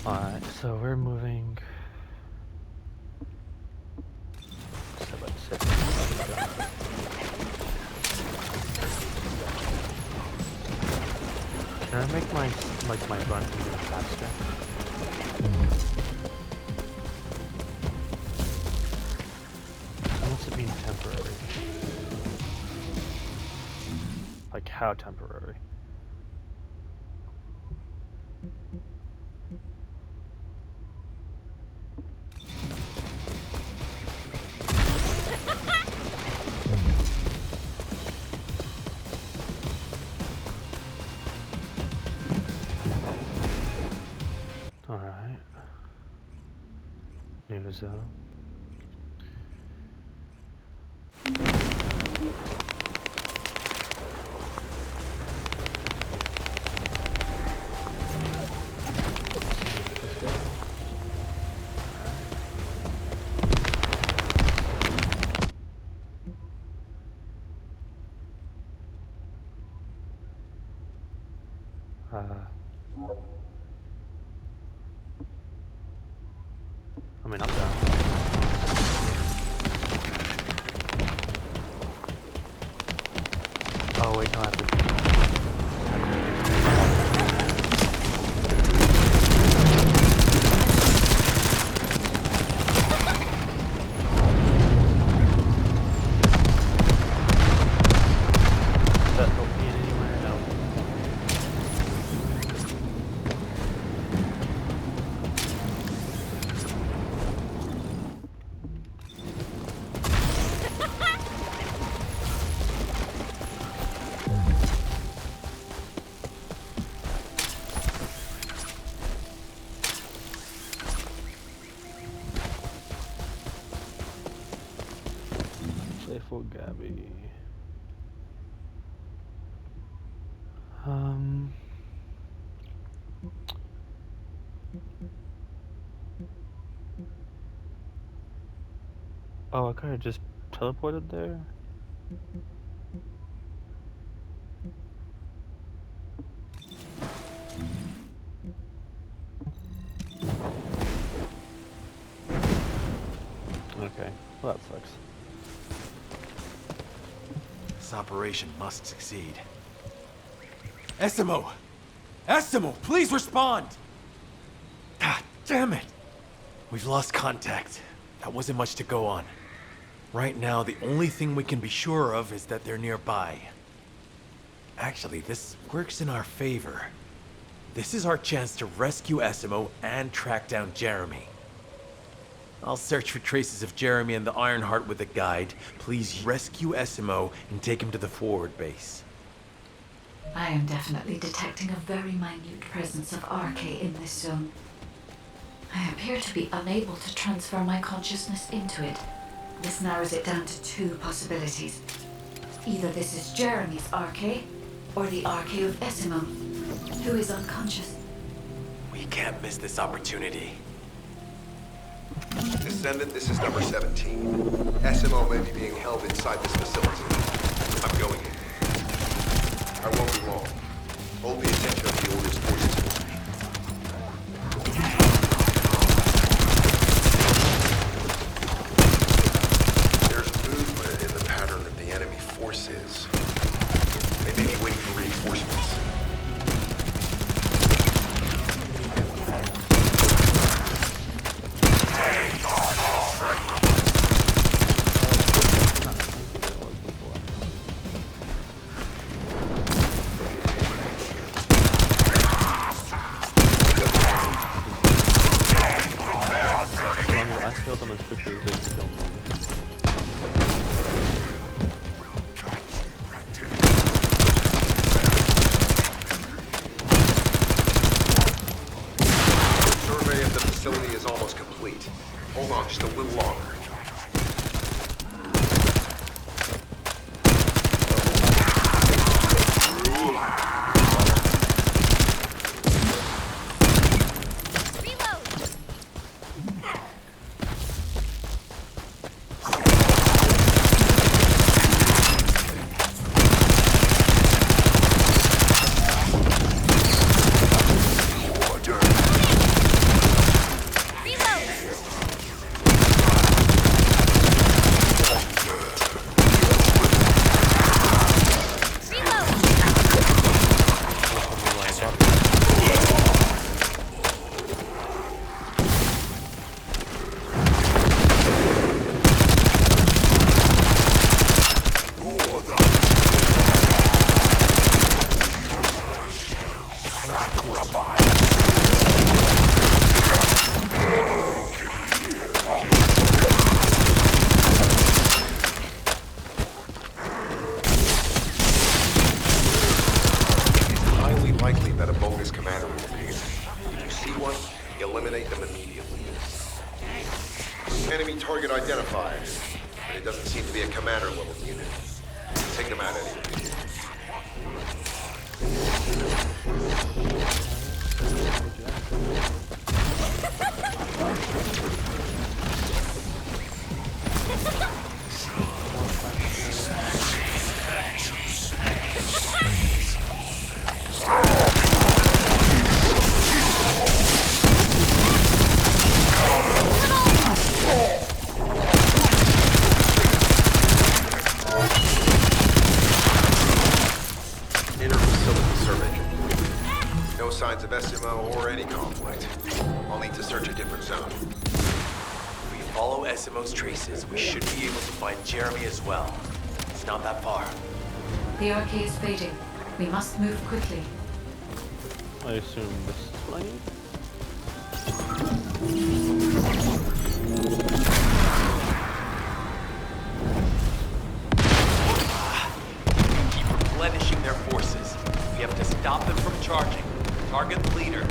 Alright, so we're moving. Can I make my run even faster? What's it mean temporary? Like how temporary? Alright. New zone. I mean, I'm down. Oh wait, no, I have to. That help me in anywhere? No. Playful Gabby. Oh, I could have just teleported there. Okay, well that sucks. This operation must succeed. Essimo! Essimo, please respond! God damn it! We've lost contact. That wasn't much to go on. Right now, the only thing we can be sure of is that they're nearby. Actually, this works in our favor. This is our chance to rescue Essimo and track down Jeremy. I'll search for traces of Jeremy and the Ironheart with a guide. Please rescue Essimo and take him to the forward base. I am definitely detecting a very minute presence of RK in this zone. I appear to be unable to transfer my consciousness into it. This narrows it down to two possibilities. Either this is Jeremy's RK, or the RK of Essimo, who is unconscious. We can't miss this opportunity. Descendant, this is number 17. SMO may be being held inside this facility. I'm going in. I won't be long. Hold the attention of the Order's forces for me. There's movement in the pattern of the enemy forces. They may be waiting for reinforcements. Highly likely that a bogus commander will appear. If you see one, eliminate them immediately. Enemy target identified, but it doesn't seem to be a commander level unit. Take them out anyway. Inner facility survey. No signs of SMO or any conflict. I'll need to search a different zone. If we follow SMO's traces, we should be able to find Jeremy as well. It's not that far. The RK is fading. We must move quickly. I assume this is what I need. Keep replenishing their forces. We have to stop them from charging. Target the leader.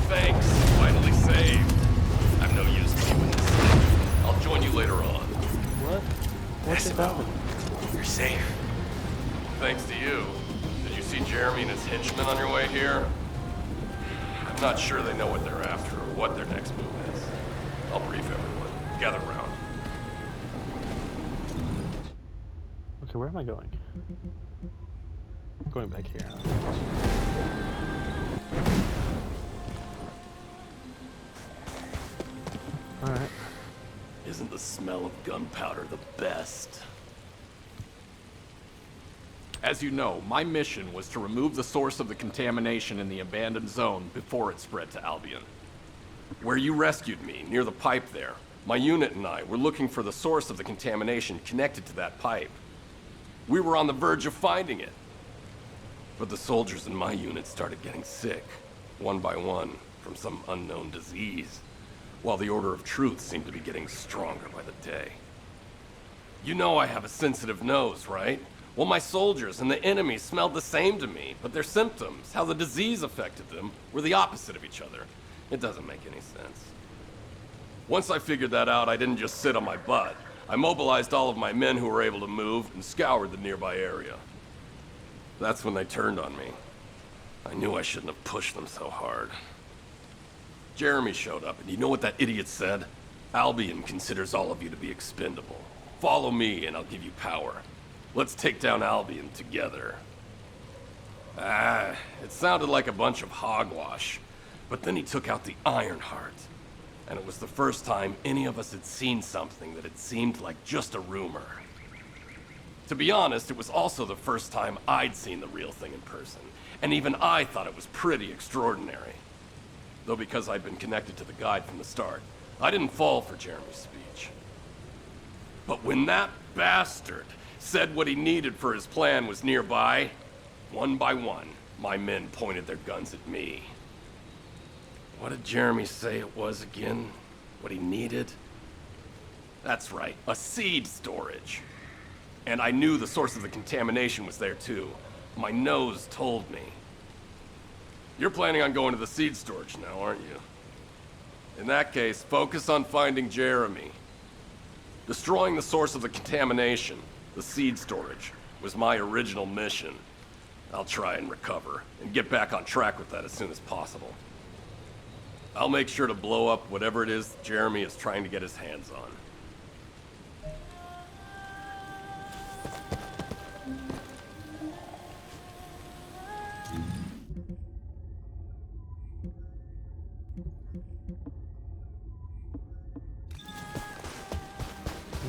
Thanks. Finally saved. I'm no use to you in this city. I'll join you later on. What? What's it happening? You're safe. Thanks to you. Did you see Jeremy and his henchmen on your way here? I'm not sure they know what they're after or what their next move is. I'll brief everyone. Gather round. Okay, where am I going? Going back here. Alright. Isn't the smell of gunpowder the best? As you know, my mission was to remove the source of the contamination in the abandoned zone before it spread to Albion. Where you rescued me, near the pipe there, my unit and I were looking for the source of the contamination connected to that pipe. We were on the verge of finding it. But the soldiers in my unit started getting sick, one by one, from some unknown disease, while the Order of Truth seemed to be getting stronger by the day. You know I have a sensitive nose, right? Well, my soldiers and the enemy smelled the same to me, but their symptoms, how the disease affected them, were the opposite of each other. It doesn't make any sense. Once I figured that out, I didn't just sit on my butt. I mobilized all of my men who were able to move and scoured the nearby area. That's when they turned on me. I knew I shouldn't have pushed them so hard. Jeremy showed up, and you know what that idiot said? Albion considers all of you to be expendable. Follow me, and I'll give you power. Let's take down Albion together. It sounded like a bunch of hogwash. But then he took out the Ironheart. And it was the first time any of us had seen something that had seemed like just a rumor. To be honest, it was also the first time I'd seen the real thing in person. And even I thought it was pretty extraordinary. Though because I'd been connected to the guide from the start, I didn't fall for Jeremy's speech. But when that bastard said what he needed for his plan was nearby, one by one, my men pointed their guns at me. What did Jeremy say it was again? What he needed? That's right, a seed storage. And I knew the source of the contamination was there too. My nose told me. You're planning on going to the seed storage now, aren't you? In that case, focus on finding Jeremy. Destroying the source of the contamination, the seed storage, was my original mission. I'll try and recover, and get back on track with that as soon as possible. I'll make sure to blow up whatever it is Jeremy is trying to get his hands on.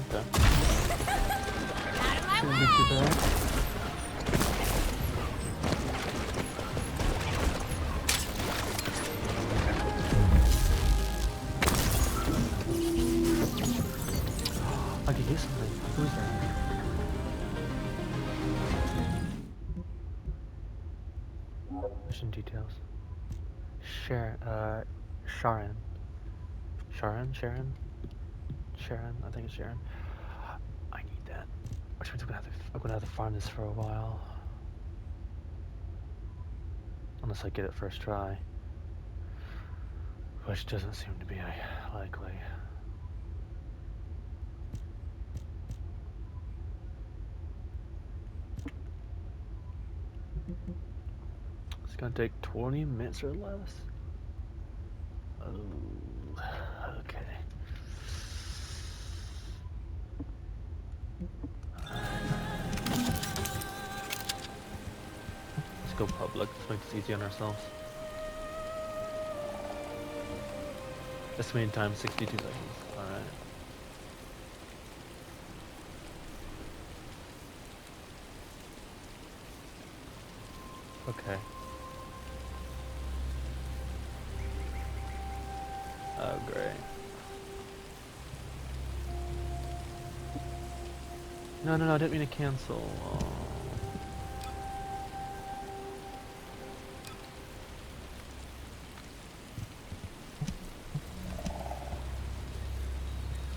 Okay. Shouldn't be too bad. Sharon, Sharon. Sharon? Sharon, I think it's Sharon. I need that. Which means I'm gonna have to farm this for a while. Unless I get it first try. Which doesn't seem to be likely. It's gonna take 20 minutes or less. Oh, okay. Let's go public. Let's make this easy on ourselves. Estimated time 62 seconds. Alright. Okay. Oh, great. No, I didn't mean to cancel. Oh.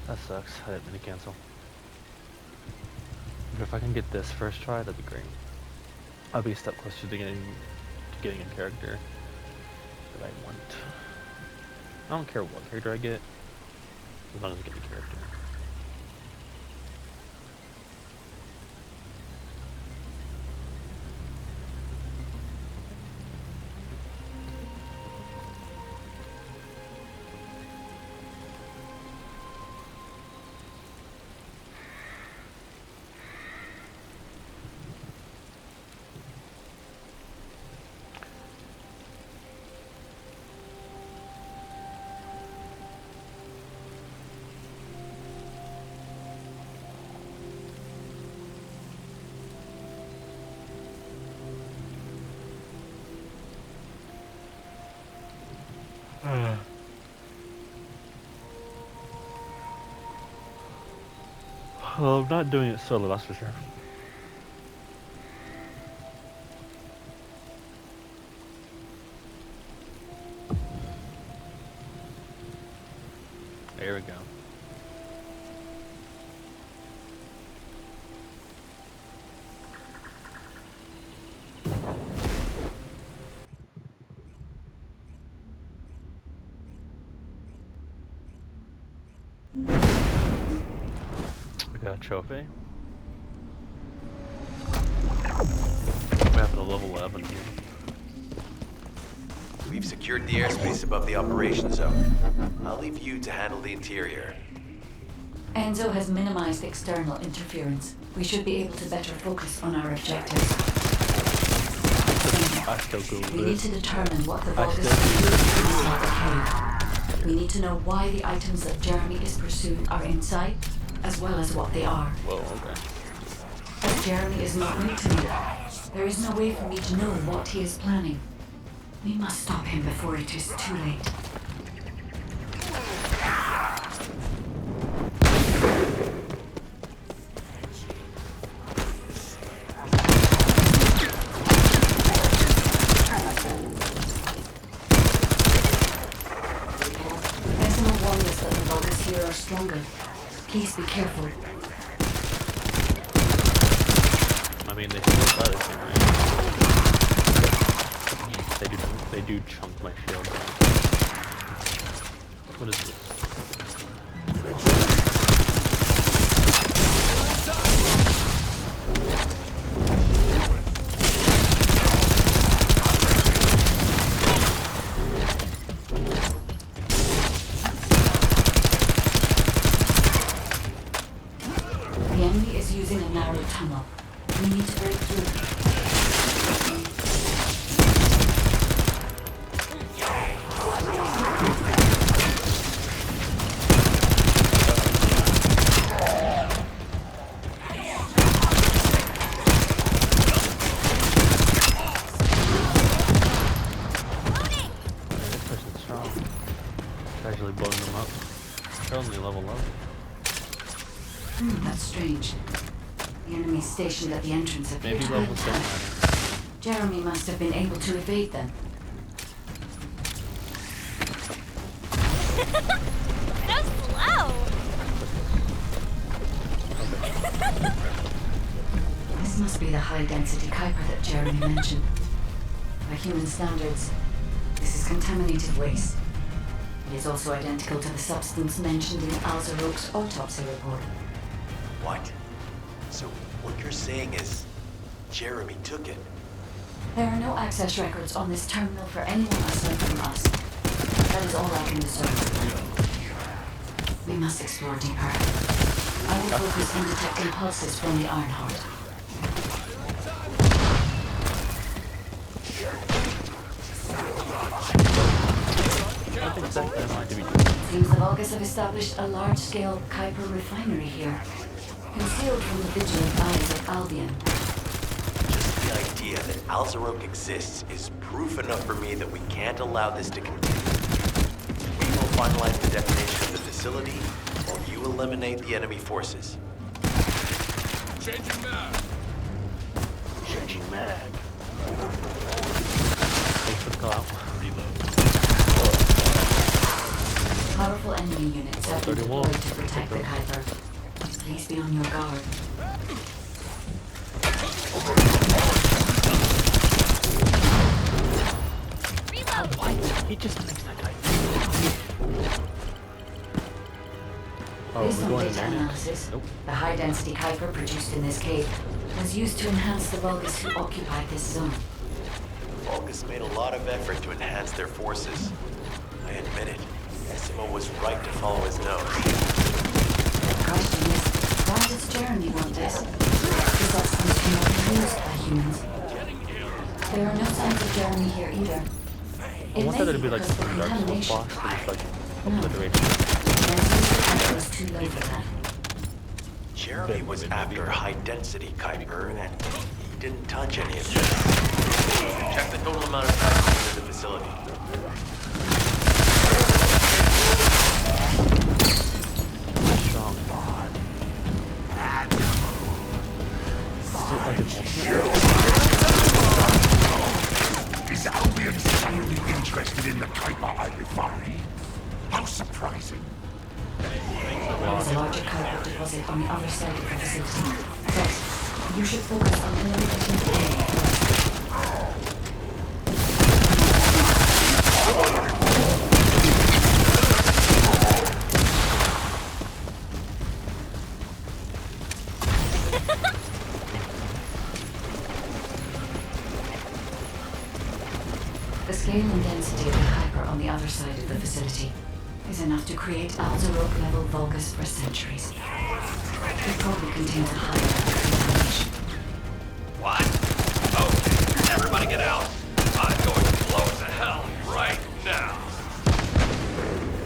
That sucks. I didn't mean to cancel. But if I can get this first try, that'd be great. I'll be a step closer to getting a character that I want. I don't care what character I get, as long as I get the character. Well, I'm not doing it solo, that's for sure. There we go. We got a trophy. We have a level 11 here. We've secured the airspace above the operation zone. I'll leave you to handle the interior. Enzo has minimized external interference. We should be able to better focus on our objectives. I still Googled We it. need to determine what the I vault is still inside the cave. We need to know why the items that Jeremy is pursuing are inside, as well as what they are. Whoa, okay. As Jeremy is not linked to me, there is no way for me to know what he is planning. We must stop him before it is too late. Sentinel warned us that the vultures here are stronger. Please be careful. I mean, they still got it, right? They do chunk my shield down. What is this? The enemy is using a narrow tunnel. We need to break through. This person's strong. Casually blowing them up. They're only level 11. That's strange. The enemy stationed at the entrance appear Maybe to levels don't have matter. Jeremy must have been able to evade them. So slow. This must be the high-density Kuiper that Jeremy mentioned. By human standards, this is contaminated waste. It is also identical to the substance mentioned in Alzarok's autopsy report. What? So what you're saying is Jeremy took it? There are no access records on this terminal for anyone aside from us. That is all I can discern. We must explore deeper. I will focus on detecting pulses from the Ironheart. What exactly am I to be doing? It seems the Vulgus have established a large-scale Kuiper refinery here, concealed from the vigilant eyes of Albion. Just the idea that Alzarok exists is proof enough for me that we can't allow this to continue. We will finalize the definition of the facility while you eliminate the enemy forces. Changing mag. Changing mag. Thanks for the call out. Powerful enemy units have been 31. deployed to protect the Kuiper. Please be on your guard. He just makes that guy. Oh, Based we're on going in data there. analysis, Nope. the high-density Kuiper produced in this cave was used to enhance the Vulgus who occupied this zone. Vulgus made a lot of effort to enhance their forces. I admit it. Essimo was right to follow his nose. The question is, why does Jeremy want this? The substance cannot be used by humans. There are no signs of Jeremy here either. I want that to be like because some the Dark Souls contamination. boss that is like No. obliterated. The density was too low for that. Jeremy was after high-density Kuiper, and he didn't touch any of this. Check the total amount of Kuiper in the facility. Strong god. Is it like an ultimate? Is Albion suddenly interested in the Kuiper I refine? How surprising. There is a larger Kuiper deposit on the other side of the facility. But you should focus on eliminating the enemy first. The scale and density of the Kuiper on the other side of the facility is enough to create Alzarok-level Vulgus for centuries. It probably contains a high level of contamination. What? Oh, everybody get out. I'm going to blow it to hell right now.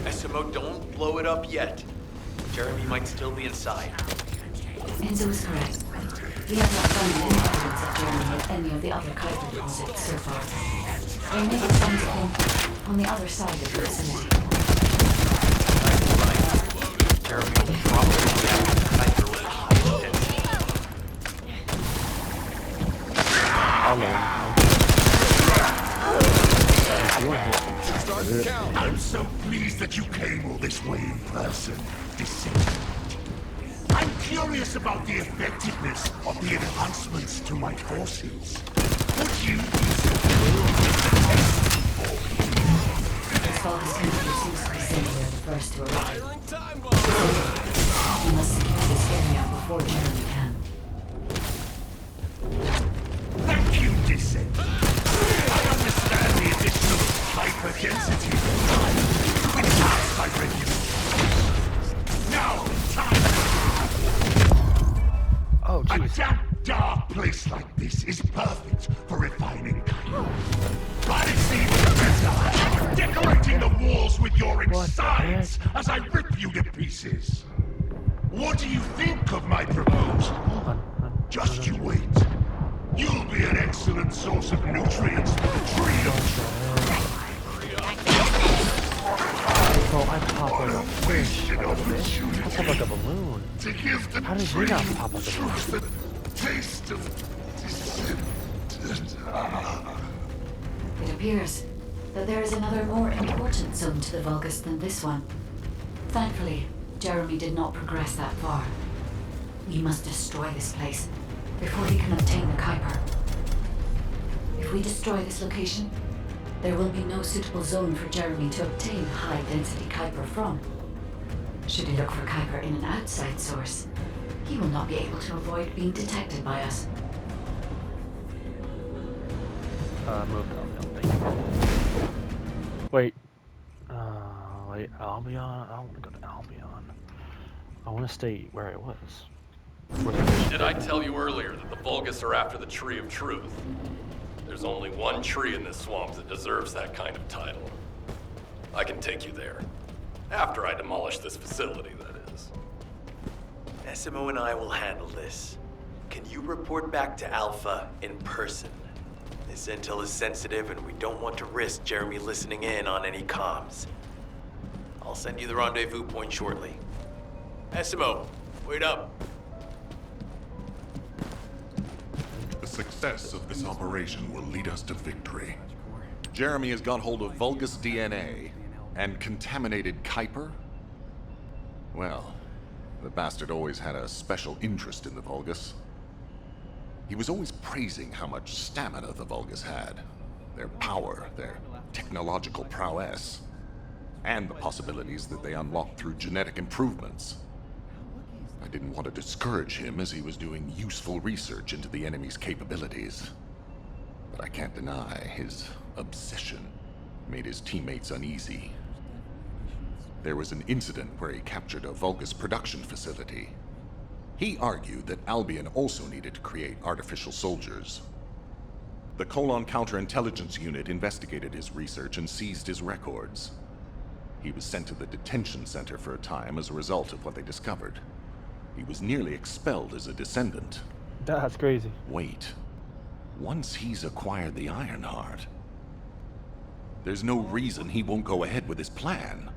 Essimo, don't blow it up yet. Jeremy might still be inside. Enzo is correct. We have not found any evidence of Jeremy at any of the other Kuiper deposits so far. There may be signs of him on the other side of the facility. Jeremy will probably be after Kuiper with high density. I'm so pleased that you came all this way in person, Descendant. I'm curious about the effectiveness of the enhancements to my forces. Would you This Vulgus commander seems to be saying they're the first to arrive. Firing time bomb. We must secure this area before Jeremy can. Thank you, Descendant. I understand the additional hyper-density enhanced by regulation. Now, time. Oh, A jeez. damp, dark place like this is perfect for refining kind. But it's even better decorating the walls with your insides as I rip you to pieces. What do you think of my proposal? Just you wait. You'll be an excellent source of nutrients for the tree of Oh, I pop like a fish. wasted I pop opportunity like a balloon. to give the How did tree you not pop like a truth the taste of Descendant. It appears that there is another more important zone to the Vulgus than this one. Thankfully, Jeremy did not progress that far. We must destroy this place before he can obtain the Kuiper. If we destroy this location, there will be no suitable zone for Jeremy to obtain high-density Kuiper from. Should he look for Kuiper in an outside source, he will not be able to avoid being detected by us. Move down, thank you. Wait. Wait, Albion? I don't want to go to Albion. I want to stay where I was. Did I tell you earlier that the Vulgus are after the Tree of Truth? There's only one tree in this swamp that deserves that kind of title. I can take you there. After I demolish this facility, that is. SMO and I will handle this. Can you report back to Alpha in person? This intel is sensitive and we don't want to risk Jeremy listening in on any comms. I'll send you the rendezvous point shortly. SMO, wait up. The success of this operation will lead us to victory. Jeremy has got hold of Vulgus DNA and contaminated Kuiper? Well, the bastard always had a special interest in the Vulgus. He was always praising how much stamina the Vulgus had, their power, their technological prowess, and the possibilities that they unlocked through genetic improvements. I didn't want to discourage him as he was doing useful research into the enemy's capabilities. But I can't deny his obsession made his teammates uneasy. There was an incident where he captured a Vulgus production facility. He argued that Albion also needed to create artificial soldiers. The Colon Counterintelligence Unit investigated his research and seized his records. He was sent to the detention center for a time as a result of what they discovered. He was nearly expelled as a descendant. That's crazy. Wait. Once he's acquired the Ironheart, there's no reason he won't go ahead with his plan.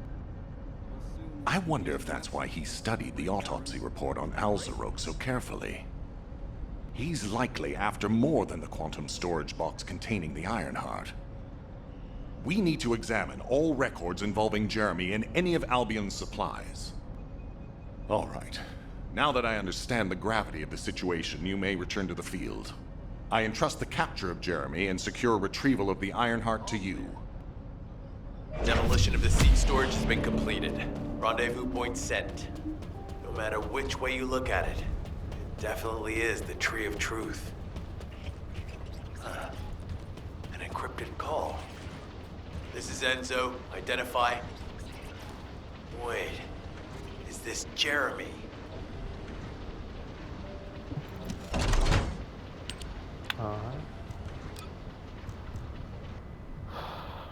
I wonder if that's why he studied the autopsy report on Alzarok so carefully. He's likely after more than the quantum storage box containing the Ironheart. We need to examine all records involving Jeremy and any of Albion's supplies. All right. Now that I understand the gravity of the situation, you may return to the field. I entrust the capture of Jeremy and secure retrieval of the Ironheart to you. Demolition of the seed storage has been completed. Rendezvous point set. No matter which way you look at it, it definitely is the Tree of Truth. An encrypted call. This is Enzo. Identify. Wait. Is this Jeremy? Alright.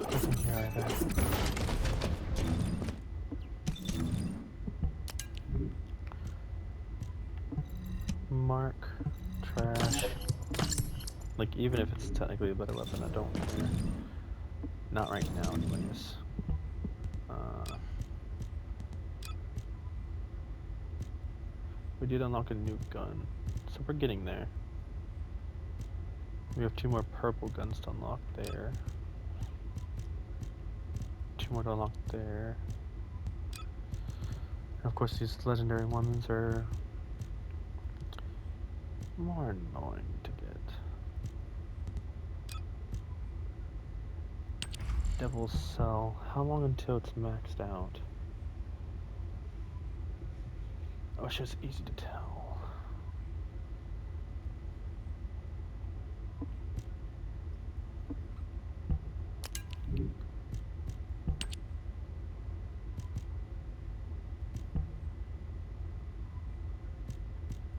Nothing here either. Mark. Trash. Like, even if it's technically a better weapon, I don't care. Not right now, anyways. We did unlock a new gun, so we're getting there. We have 2 more purple guns to unlock there. 2 more to unlock there. And of course, these legendary ones are more annoying to get. Devil's Cell. How long until it's maxed out? I wish it was easy to tell.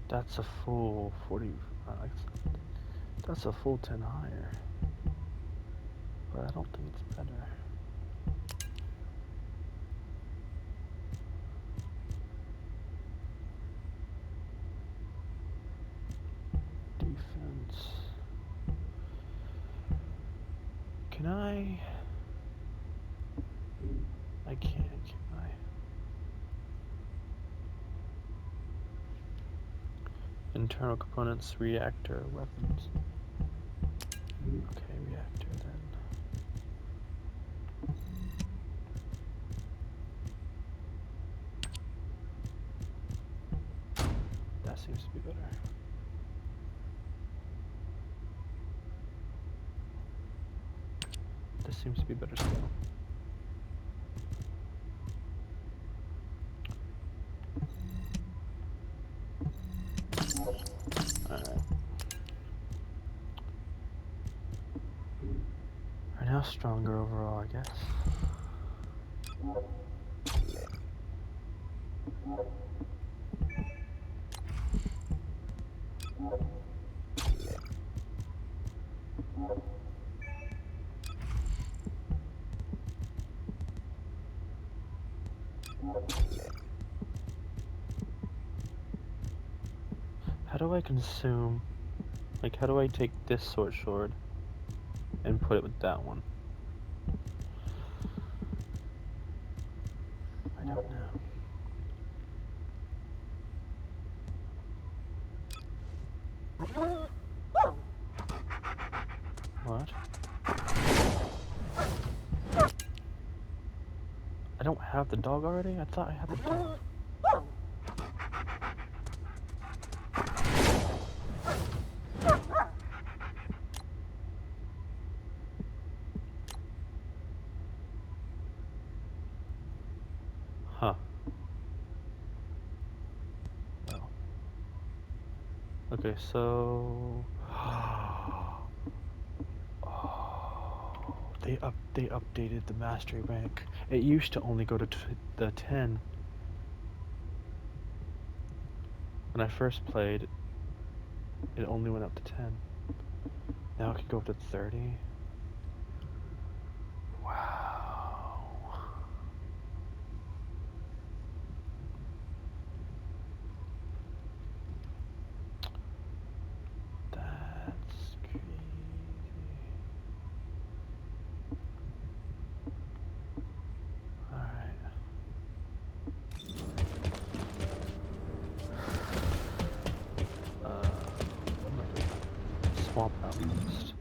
That's a full 40. That's a full 10 higher. But I don't think it's better. Defense. Can I? I can't, can I? Internal components, reactor, weapons. Okay, reactor then. seems to be better. This seems to be better still. Alright. We're now stronger overall, I guess. How do I consume, like, how do I take this sword and put it with that one? I don't know. What? I don't have the dog already? I thought I had the dog. Huh. Well. Okay, so... They updated the mastery rank. It used to only go to the 10. When I first played, it only went up to 10. Now it can go up to 30. Wow. That's crazy. Alright. Swamp outpost.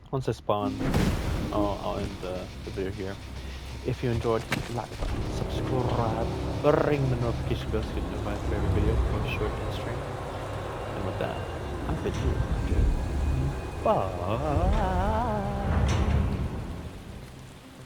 Once I spawn, I'll end the video here. If you enjoyed, hit the like button, subscribe, ring the notification bell so you get notified for every video, both short and stream. And with that, I'll bid you adieu. Bye.